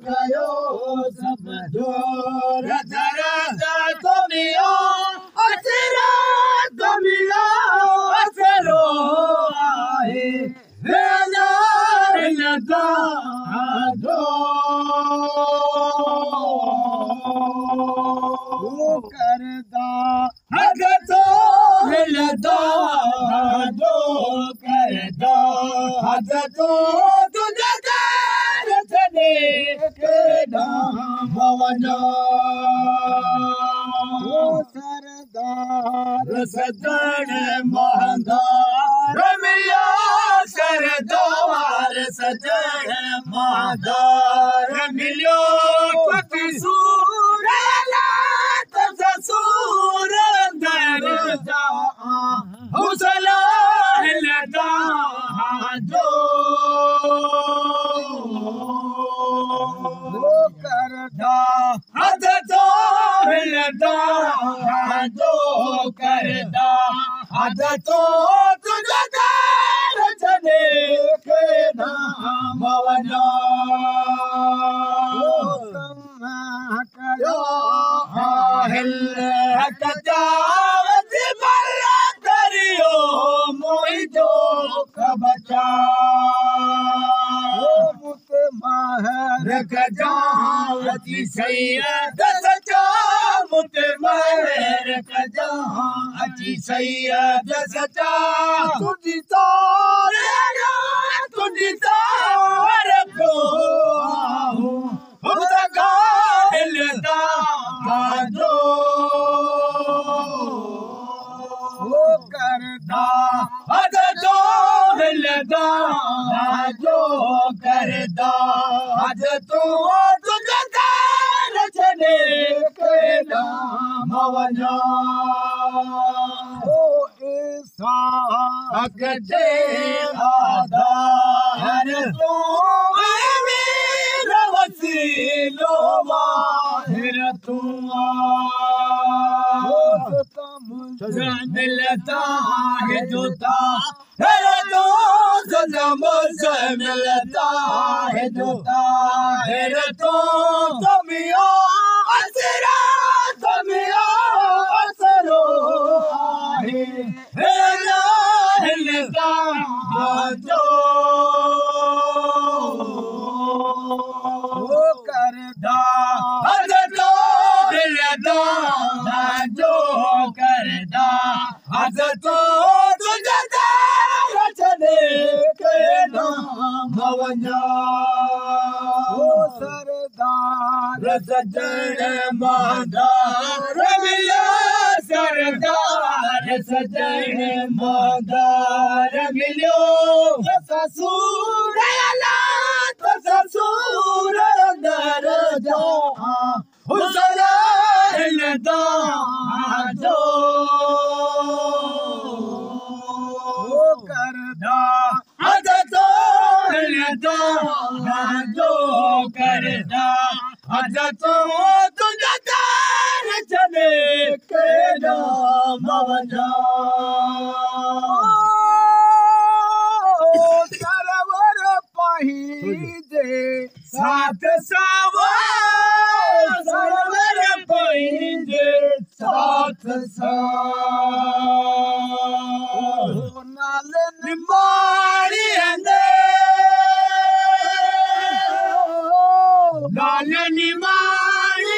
कयो सब जोर दर्द दुनिया असरा दुनिया असरो आहे बेजार लगा दो करदा हद तो हिलदा जो करदा हद तो तुझे दर छॾे केॾा भवना सरदार सजण महादार मिलिया सरदार सजण महादार मिलियो कसूर सूर दर जा हुसला लगा जो करदा हद तो हिलदा जो करदा हद तो तुझे दर छॾे केॾा भवना कयो हिल कजावत बल्ला करियो मुंहिंजो बचा महर कजावती सैयद सचा मुत महर कजावती सैयद सचा तुझी तार को हुसगा हिलदा जो करदा हद तो हिलदा जो करदा हद तो तुझे दर छॾे केॾा भवना इसाक जे आधार तो मेरा वसीलो माहिर तू मिलता है जोता है तो सजा मुझसे मिलता है जोता है तो तुमियो असरा तुमियो असरो आहे है हिलता जो करदा हद तो हिलदा जो करदा हद तो तुझे दर छॾे केॾा भवना सरदार सजण महादार मिलिया सरदार सजण महादार मिलियो ससूर ससूर दर जा हुसला हिलदा जो करदा हद तो हिलदा जो करदा हद तो तुझे दर छॾे केॾा भवना सरवर पहिजे साथ सरवर पहिजे साथ नाल निमाड़ी नाल निमाड़ी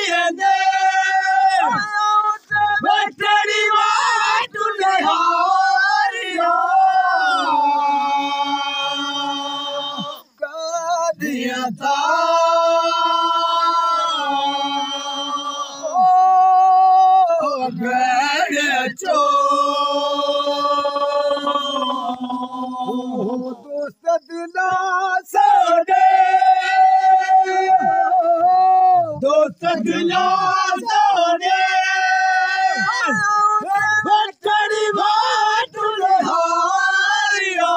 बटड़ी वाट लहारिया दिया था चो दोस्त दिला सोडे दोस्त दिला सोडे बटड़ी वाट लहारिया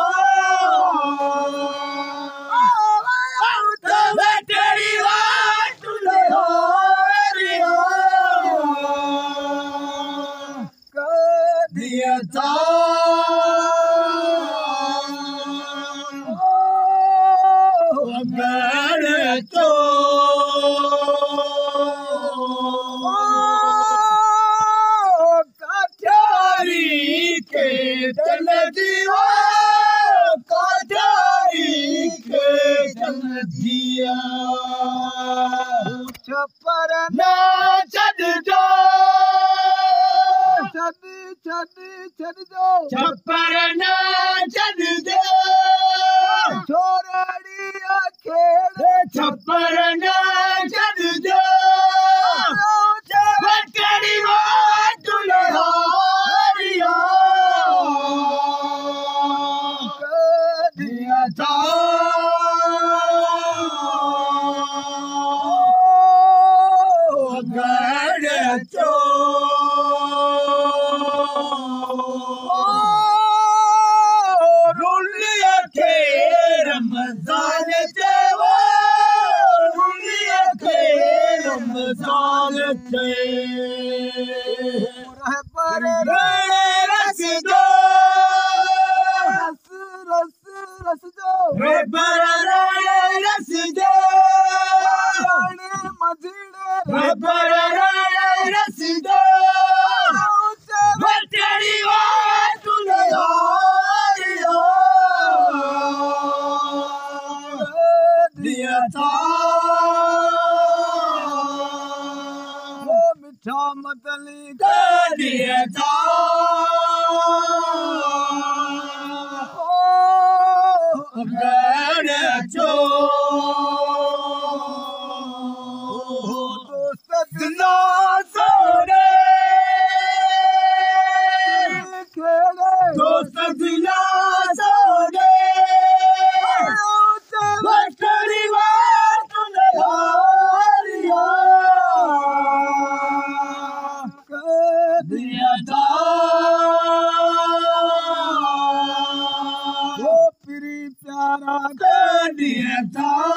बटड़ी वाट लहारिया दिया था छपर न छॾिजो छपर न छॾिजो छोरड़ीअ खे छपर न छॾिजो वटड़ी वाट लोहारिया कॾहिं था पर रस दो रस दो पर रस दो मझड़े पर रस दो वटड़ी वाट लोहारिया दिया था मिठा मतली दिया था चो सजना सोने तो सजना सोने वटड़ी वाट लोहारिया दिया था वो प्यारा दिया था